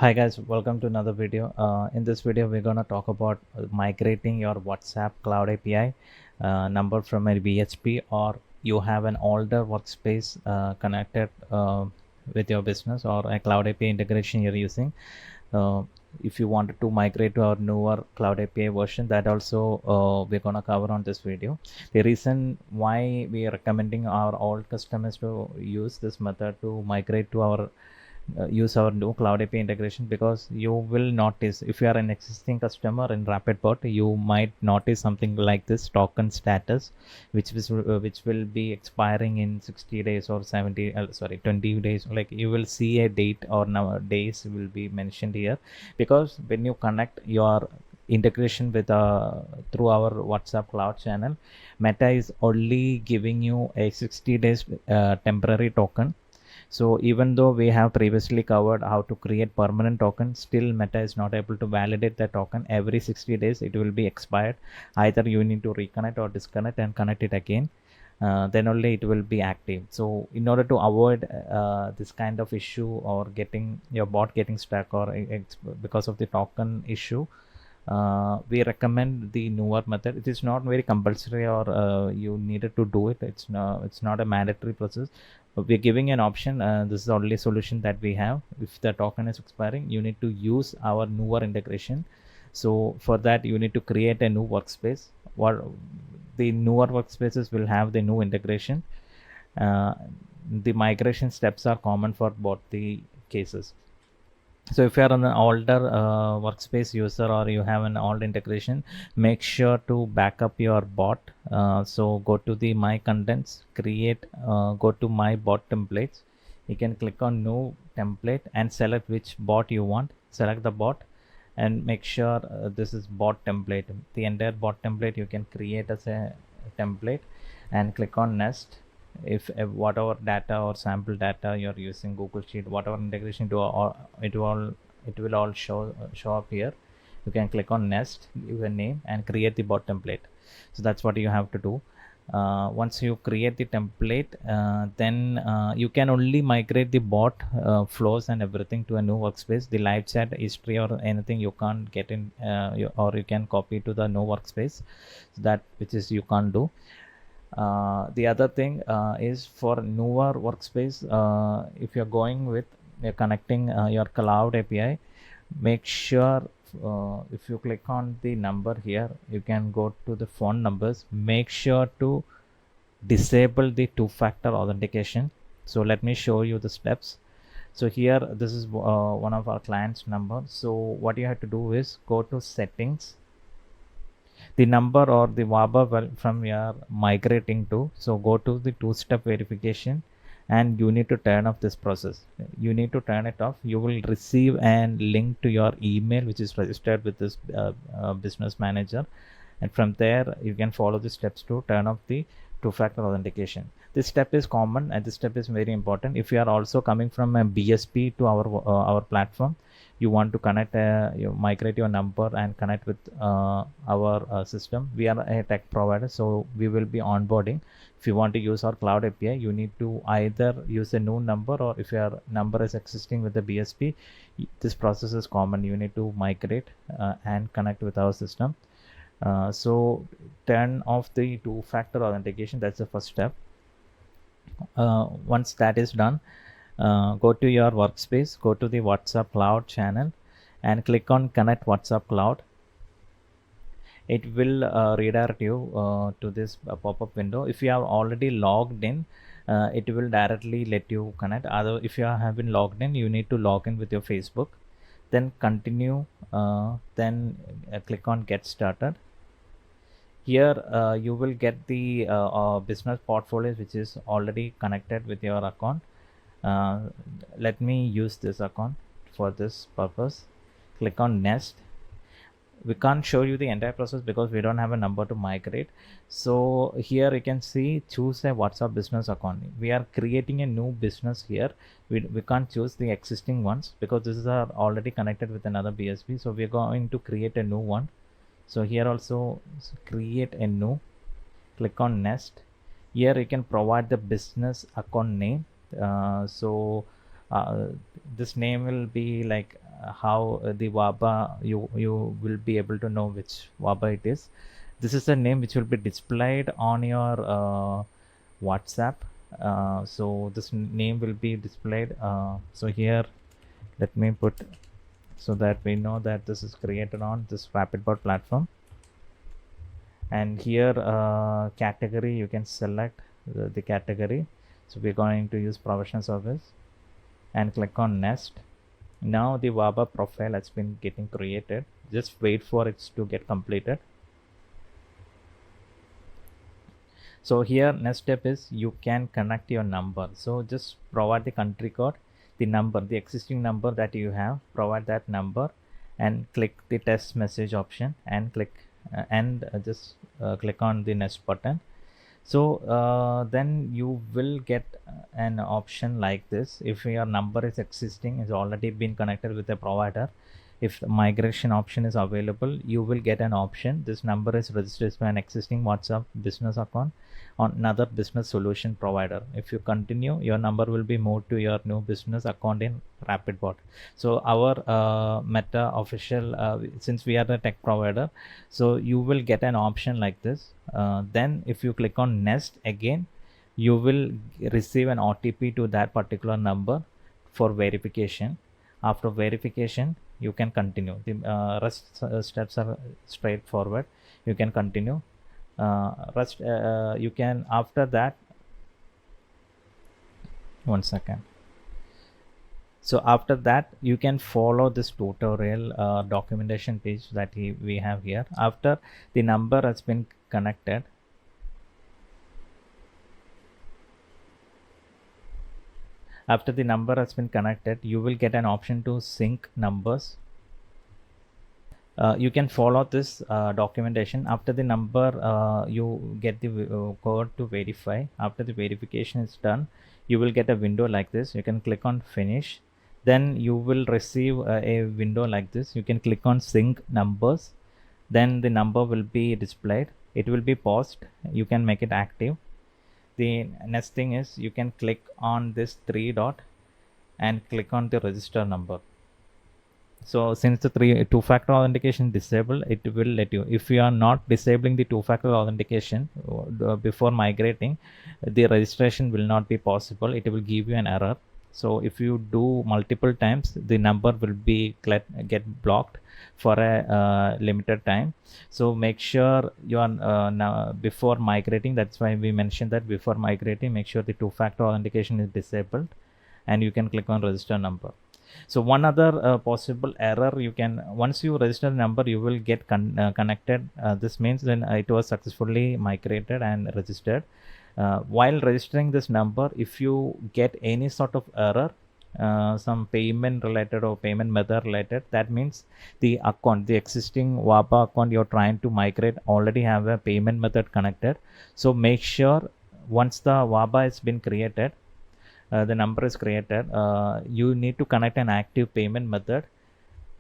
Hi guys, welcome to another video. In this video, we're gonna talk about migrating your WhatsApp Cloud API number from a BHP, or you have an older workspace connected with your business, or a Cloud API integration you're using. Uh, if you wanted to migrate to our newer Cloud API version, that also we're gonna cover on this video. The reason why we are recommending our old customers to use this method to migrate to our use our new cloud API integration, because you will notice, if you are an existing customer in Rapidbott, you might notice something like this token status, which will be expiring in 60 days or 70 sorry 20 days. Like, you will see a date or days will be mentioned here, because when you connect your integration with through our WhatsApp cloud channel, Meta is only giving you a 60 days temporary token. So even though we have previously covered how to create permanent token, still Meta is not able to validate the token. Every 60 days it will be expired. Either you need to reconnect or disconnect and connect it again. Then only it will be active. So in order to avoid this kind of issue, or getting your bot getting stuck, or because of the token issue, we recommend the newer method. It is not very compulsory, or you needed to do it. It's not a mandatory process. But we're giving an option. This is the only solution that we have. If the token is expiring, you need to use our newer integration. So for that, you need to create a new workspace. What the newer workspaces will have the new integration. uh, the migration steps are common for both the cases. So if you are an older workspace user, or you have an old integration, make sure to back up your bot. So go to the my contents, go to my bot templates. You can click on new template and select which bot you want. Select the bot and make sure this is bot template. The entire bot template you can create as a template, and click on nest. If whatever data or sample data you're using, Google Sheet, whatever integration to, or it will all show up here. You can click on nest, give a name, and create the bot template. So that's what you have to do. Once you create the template, then you can only migrate the bot flows and everything to a new workspace. The live chat history or anything you can't get in, or you can copy to the new workspace. So that which is you can't do. The other thing is for newer workspace. If you're going with connecting your cloud API, make sure if you click on the number here, you can go to the phone numbers. Make sure to disable the two-factor authentication. So let me show you the steps. So here, this is one of our clients' number. So what you have to do is go to settings, the number or the WABA from your migrating to. So go to the two-step verification, and you need to turn off this process. You need to turn it off. You will receive an link to your email which is registered with this business manager, and from there you can follow the steps to turn off the two-factor authentication. This step is common, and this step is very important. If you are also coming from a BSP to our platform, you want to connect, you migrate your number and connect with our system. We are a tech provider, so we will be onboarding. If you want to use our cloud API, you need to either use a new number, or if your number is existing with the BSP, this process is common. You need to migrate and connect with our system. So turn off the two-factor authentication. That's the first step. Once that is done, go to your workspace, go to the WhatsApp cloud channel, and click on connect WhatsApp cloud. It will redirect you to this pop-up window. If you are already logged in, it will directly let you connect. Other, if you have been logged in, you need to log in with your Facebook, then continue, then click on get started. Here you will get the business portfolios which is already connected with your account. Let me use this account for this purpose. Click on nest. We can't show you the entire process because we don't have a number to migrate. So here you can see, choose a WhatsApp business account. We are creating a new business here. We can't choose the existing ones because this is already connected with another BSP. So we're going to create a new one. So here also create a new, click on nest. Here you can provide the business account name. So this name will be like how the WABA you will be able to know which WABA it is. This is the name which will be displayed on your WhatsApp. So this name will be displayed. So here, let me put so that we know that this is created on this Rapidbott platform. And here category, you can select the category. So we're going to use professional service and click on next. Now the WABA profile has been getting created. Just wait for it to get completed. So here next step is you can connect your number. So just provide the country code, the number, the existing number that you have, provide that number and click the test message option and click just click on the next button. So then you will get an option like this. If your number is existing, is already been connected with a provider, if the migration option is available, you will get an option. This number is registered to an existing WhatsApp business account on another business solution provider. If you continue, your number will be moved to your new business account in Rapidbott. So our Meta official, since we are the tech provider, so you will get an option like this. Then if you click on next again, you will receive an OTP to that particular number for verification. After verification, you can continue. The rest steps are straightforward. You can continue. You can, after that, one second. So after that, you can follow this tutorial documentation page that we have here. After the number has been connected, you will get an option to sync numbers. You can follow this documentation. After the number, you get the code to verify. After the verification is done, you will get a window like this. You can click on finish. Then you will receive a window like this. You can click on sync numbers. Then the number will be displayed. It will be paused. You can make it active. The next thing is you can click on this 3 dot and click on the register number. So since the two-factor authentication disabled, it will let you. If you are not disabling the two-factor authentication before migrating, the registration will not be possible. It will give you an error. So if you do multiple times, the number will be get blocked for a limited time. So make sure you are now before migrating. That's why we mentioned that before migrating, make sure the two-factor authentication is disabled, and you can click on register number. So one other possible error, you can, once you register the number, you will get connected. This means then it was successfully migrated and registered. While registering this number, if you get any sort of error, some payment related or payment method related, that means the account, the existing WABA account you're trying to migrate already have a payment method connected. So make sure once the WABA has been created, the number is created, you need to connect an active payment method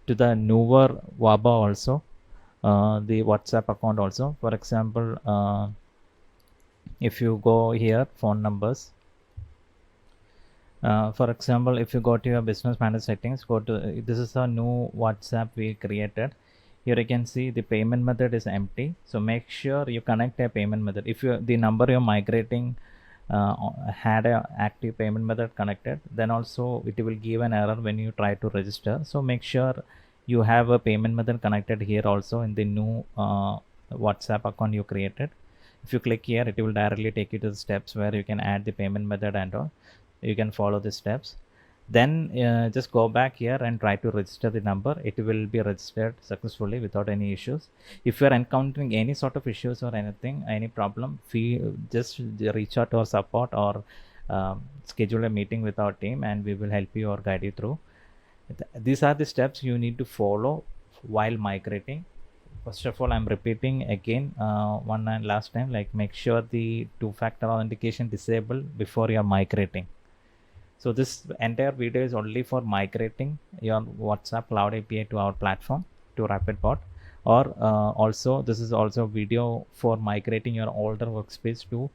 to the newer WABA also, the WhatsApp account also. For example, if you go here, phone numbers, for example, if you go to your business manager settings, go to, this is a new WhatsApp we created. Here you can see the payment method is empty. So make sure you connect a payment method. If the number you're migrating had a active payment method connected, then also it will give an error when you try to register. So make sure you have a payment method connected here also in the new WhatsApp account you created. If you click here, it will directly take you to the steps where you can add the payment method and all. You can follow the steps. Then just go back here and try to register the number. It will be registered successfully without any issues. If you are encountering any sort of issues or anything, any problem, just reach out to our support or schedule a meeting with our team, and we will help you or guide you through. These are the steps you need to follow while migrating. First of all, I'm repeating again one and last time, like make sure the two-factor authentication disabled before you're migrating. So this entire video is only for migrating your WhatsApp Cloud API to our platform, to Rapidbott, or also this is also video for migrating your older workspace to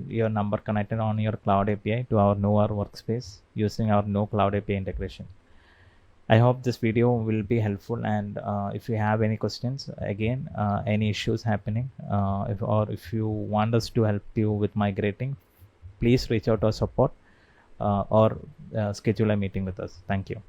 your number connected on your Cloud API to our newer workspace using our no Cloud API integration. I hope this video will be helpful, and if you have any questions, again, any issues happening, if you want us to help you with migrating, please reach out to our support or schedule a meeting with us. Thank you.